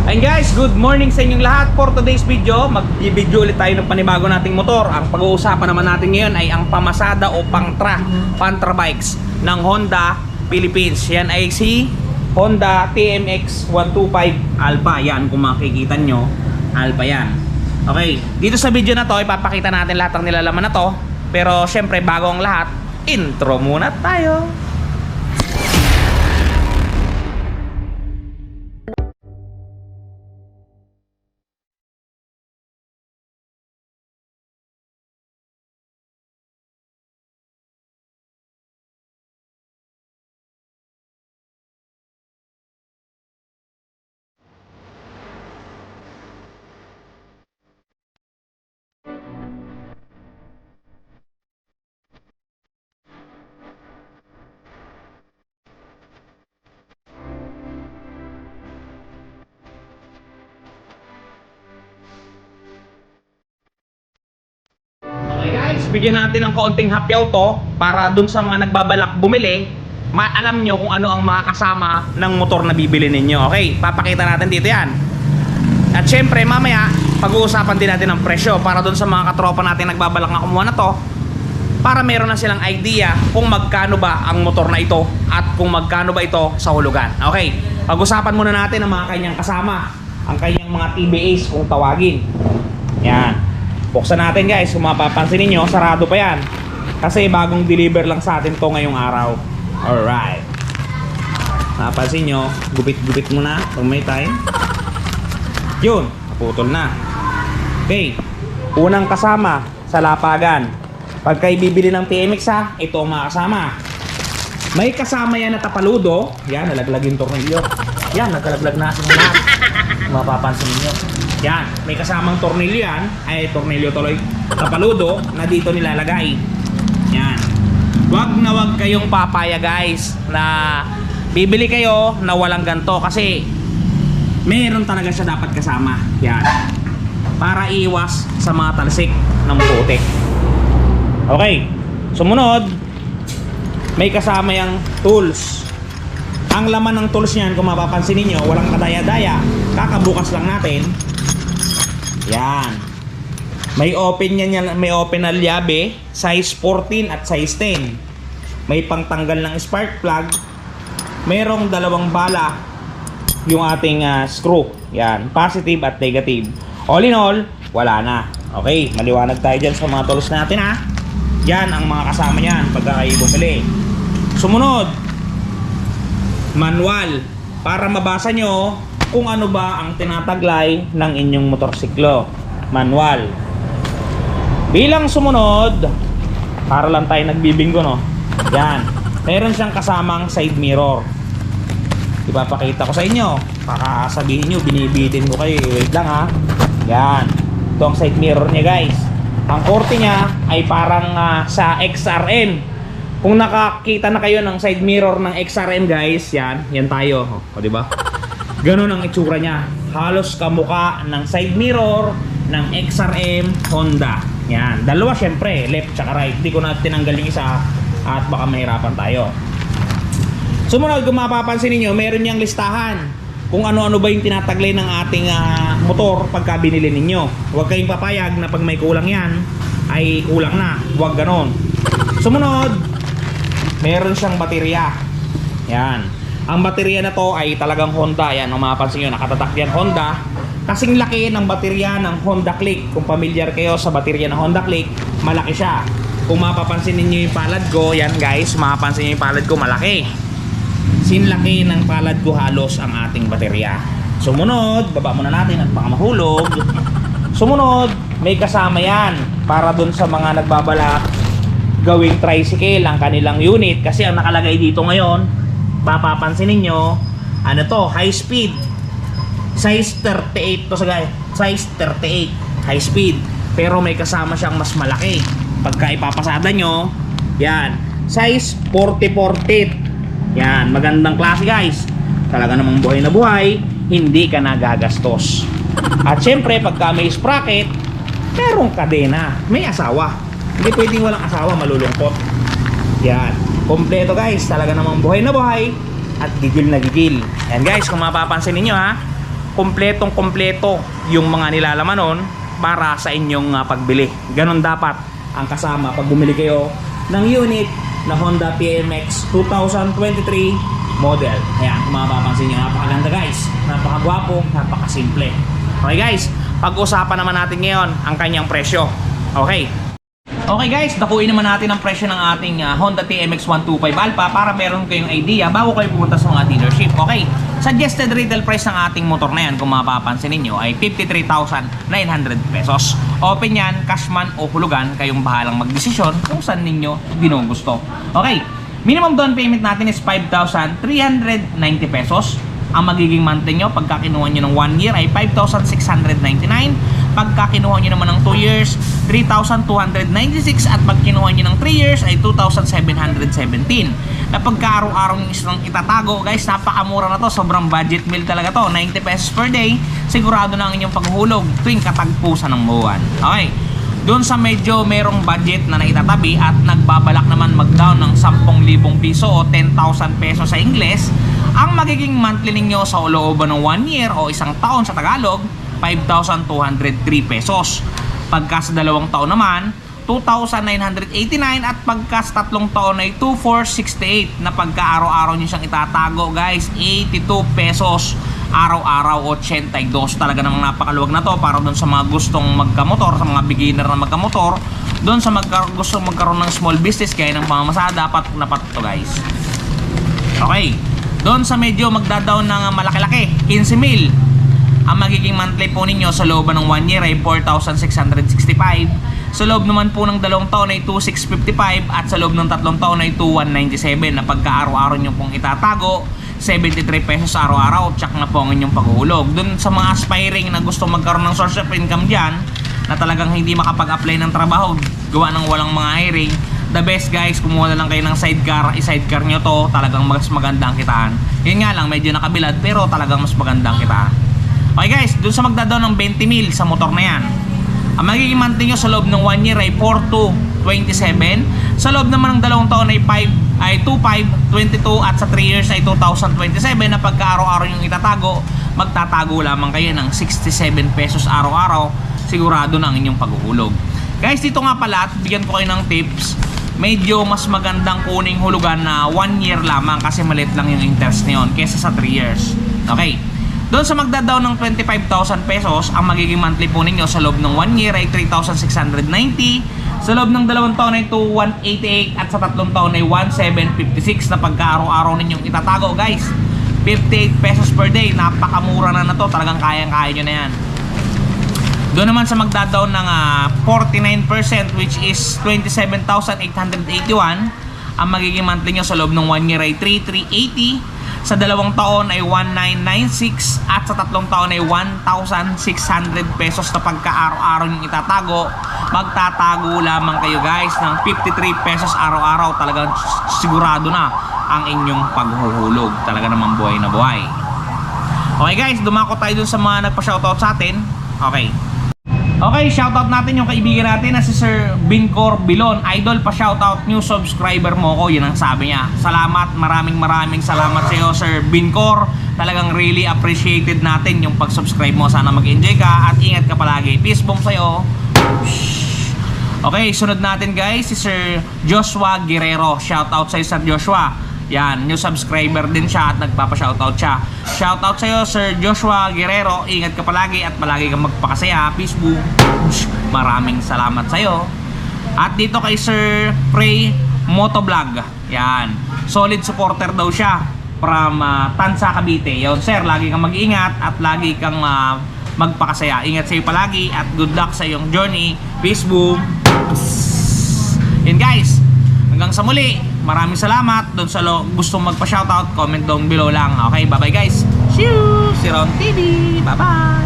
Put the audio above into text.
And guys, good morning sa inyong lahat. For today's video, mag-video ulit tayo ng panibago nating motor. Ang pag-uusapan naman natin ngayon ay ang pamasada o pantra bikes ng Honda Philippines. Yan ay si Honda TMX 125 Alpha. Yan, kung makikita nyo, Alpha yan. Okay, dito sa video na to, ipapakita natin lahat ng nilalaman na to. Pero syempre, bago ang lahat, intro muna tayo. Bigyan natin ng kaunting hapyaw to para dun sa mga nagbabalak bumili, alam nyo kung ano ang mga kasama ng motor na bibili ninyo. Okay, papakita natin dito yan. At syempre mamaya pag-uusapan din natin ng presyo para dun sa mga katropa natin nagbabalak na kumuha na to, para meron na silang idea kung magkano ba ang motor na ito at kung magkano ba ito sa hulugan. Okay, pag-usapan muna natin ang mga kanyang kasama, ang kanyang mga TBAs kung tawagin. Yan, buksan natin guys. Kung mapapansin ninyo, sarado pa yan kasi bagong deliver lang sa atin to ngayong araw. Alright, napansin nyo, gupit-gupit muna kung may time. Yun, naputol na. Okay, unang kasama sa lapagan. Pagka ibibili ng TMX ha, ito ang mga kasama. May kasama yan na tapaludo. Yan, nalaglag yung tornilyo. Yan, nagkalaglag na sa lahat. Mapapansin niyo. Yan, may kasamang tornilyo yan. Ay, tornilyo tuloy. Tapaludo na dito nilalagay. Yan. Wag na wag kayong papaya guys na bibili kayo na walang ganto, kasi meron talaga siya dapat kasama. Yan, para iwas sa mga talsik ng putik. Okay, sumunod, may kasama yung tools. Ang laman ng tools niyan, kung mapapansin niyo, walang kadaya-daya. Kakabukas lang natin. Yan. May open yan, may open na liabe, size 14 at size 10. May pangtanggal ng spark plug. Mayroong dalawang bala yung ating screw. Yan, positive at negative. All in all, wala na. Okay, maliwanag tayo dyan sa mga tools natin ha. Yan ang mga kasama niyan pagka kayo bumili. Sumunod, manual, para mabasa nyo kung ano ba ang tinataglay ng inyong motorsiklo. Manual. Bilang sumunod, para lang tayo nagbibingo no. Yan, meron siyang kasamang side mirror. Ipapakita ko sa inyo. Baka sabihin nyo, binibitin ko kayo. Wait lang ha. Yan, ito ang side mirror niya guys. Ang korte niya ay parang sa XRM. Kung nakakita na kayo ng side mirror ng XRM guys, yan tayo. O diba? Ganun ang itsura niya. Halos kamukha ng side mirror ng XRM Honda. Yan, dalawa syempre, left tsaka right. Hindi ko na tinanggal yung isa at baka mahirapan tayo. Sumunod, kung mapapansin niyo, meron niyang listahan kung ano-ano ba yung tinataglay ng ating motor pagka binili ninyo. Huwag kayong papayag na pag may kulang yan ay kulang na. Huwag ganon. Sumunod, meron siyang baterya. Yan, ang baterya na to ay talagang Honda. Yan, kung mapapansin nyo, nakatatak yan Honda. Kasing laki ng baterya ng Honda Click. Kung familiar kayo sa baterya ng Honda Click, malaki siya. Kung mapapansin niyo yung palad ko, yan guys, mapapansin niyo yung palad ko, malaki. Sinlaki ng palad ko halos ang ating baterya. Sumunod, baba muna natin at baka mahulog. Sumunod, may kasama yan para dun sa mga nagbabalak gawing tricycle ang kanilang unit. Kasi ang nakalagay dito ngayon, mapapansin ninyo, ano to, high speed. Size 38 to sa guys. Size 38, high speed. Pero may kasama siyang mas malaki. Pagka ipapasada nyo, yan, size 40-40. Yan, magandang klase guys. Talaga namang buhay na buhay, hindi ka nagagastos. At syempre, pagka may sprocket, merong kadena, may asawa. Hindi pwedeng walang asawa, malulungkot. Yan, kompleto guys. Talaga namang buhay na buhay at gigil na gigil. Yan guys, kung mapapansin ninyo ha, kompletong-kompleto yung mga nilalaman nun para sa inyong pagbili. Ganon dapat ang kasama pag bumili kayo ng unit na Honda PMX 2023 model. Ayan, kung mapapansin nyo, napakaganda guys, napakagwapo, napakasimple. Okay guys, pag-usapan naman natin ngayon ang kanyang presyo. Okay guys, dakuin naman natin ang presyo ng ating Honda TMX 125 Alpha para meron kayong idea bago kayo pumunta sa mga dealership. Okay, suggested retail price ng ating motor na yan, kung mapapansin ninyo, ay 53,900 pesos. Open yan, cashman o hulugan, kayong bahalang magdesisyon kung saan ninyo ginugusto. Okay, minimum down payment natin is 5,390 pesos. Ang magiging monthly nyo pagka kinuha nyo ng 1 year ay 5,699. Pagka kinuha nyo naman ng 2 years, 3,296. At pag kinuha nyo ng 3 years ay 2,717. Na pagka araw-araw nyo isang itatago, guys, napakamura na to. Sobrang budget meal talaga to. 90 pesos per day. Sigurado na ang inyong paghuhulog tuwing katagpusan ng buwan. Okay. Doon sa medyo merong budget na naitatabi at nagbabalak naman mag-down ng 10,000 piso o 10,000 pesos sa Ingles, ang magiging monthly ninyo sa looban ng 1 year o isang taon sa Tagalog, 5,203 pesos. Pagka sa 2 taon naman, 2,989 at pagka sa 3 taon ay 2,468 na pagka araw-araw nyo siyang itatago guys, 82 pesos. Araw-araw 82. Talaga namang napakaluwag na to para doon sa mga gustong magkamotor, sa mga beginner na magkamotor, doon sa gustong magkaroon ng small business kaya ng pamamasada, dapat to guys. Okay, doon sa medyo magdadaw ng malaki-laki, 15,000. Ang magiging monthly po ninyo sa loob ng 1 year ay 4,665. Sa loob naman po ng 2 taon ay 2,655 at sa loob ng 3 taon ay 2,197 na pagka araw-araw nyo pong itatago, 73 pesos araw-araw, tsak na po ang inyong paghuhulog. Doon sa mga aspiring na gusto magkaroon ng source of income dyan, na talagang hindi makapag-apply ng trabaho, gawa ng walang mga hiring, the best guys, kumuha na lang kayo ng sidecar, i-sidecar nyo to, talagang mas maganda ang kitaan. Yun nga lang, medyo nakabilad, pero talagang mas maganda ang kitaan. Okay guys, doon sa magdadaw ng 20,000 sa motor na yan, ang magiging monthly nyo sa loob ng 1 year ay 4,227. Sa loob naman ng 2 taon ay 2,522 at sa 3 years ay 2,027 na pagka araw-araw yung itatago, magtatago lamang kayo ng 67 pesos araw-araw. Sigurado na ang inyong paghuhulog. Guys, dito nga pala, at bigyan ko kayo ng tips, medyo mas magandang kuning hulugan na 1 year lamang kasi maliit lang yung interest niyon kesa sa 3 years. Okay. Doon sa magdadaw ng 25,000 pesos, ang magiging monthly po ninyo sa loob ng 1 year ay 3,690. Sa loob ng 2 taon ay 2,188 at sa 3 taon ay 1,756 na pagka araw-araw ninyong itatago guys. 58 pesos per day, napakamura na to, talagang kayang-kaya nyo na yan. Doon naman sa magdadaw ng 49% which is 27,881, ang magiging monthly nyo sa loob ng 1 year ay 3,380. Sa 2 taon ay 1,996 at sa 3 taon ay 1,600 pesos na pagka araw-araw yung itatago, magtatago lamang kayo guys ng 53 pesos araw-araw. Talagang sigurado na ang inyong paghuhulog. Talaga naman buhay na buhay. Okay guys, dumako tayo dun sa mga nagpa-shoutout sa atin. Okay, shoutout natin yung kaibigan natin na si Sir Bincor Bilon. Idol, pa-shoutout, new subscriber mo ko, yun ang sabi niya. Salamat, maraming salamat sa iyo Sir Bincor. Talagang really appreciated natin yung pag-subscribe mo. Sana mag-enjoy ka at ingat ka palagi. Peace bomb sa iyo. Okay, sunod natin guys si Sir Joshua Guerrero. Shoutout sa iyo Sir Joshua. Yan, new subscriber din siya at nagpapa-shoutout siya. Shoutout sa iyo Sir Joshua Guerrero. Ingat ka palagi at palagi kang magpakasaya. Peace boom. Maraming salamat sa iyo. At dito kay Sir Prey Motovlog. Yan, solid supporter daw siya from Tansa, Cavite. Yon sir, lagi kang mag-ingat at lagi kang magpakasaya. Ingat sa iyo palagi at good luck sa iyong journey. Peace boom. Yan guys, hanggang sa muli. Maraming salamat. Doon sa gustong magpa-shoutout, comment down below lang. Okay, bye-bye guys. See you! Si Ron TV. Bye-bye!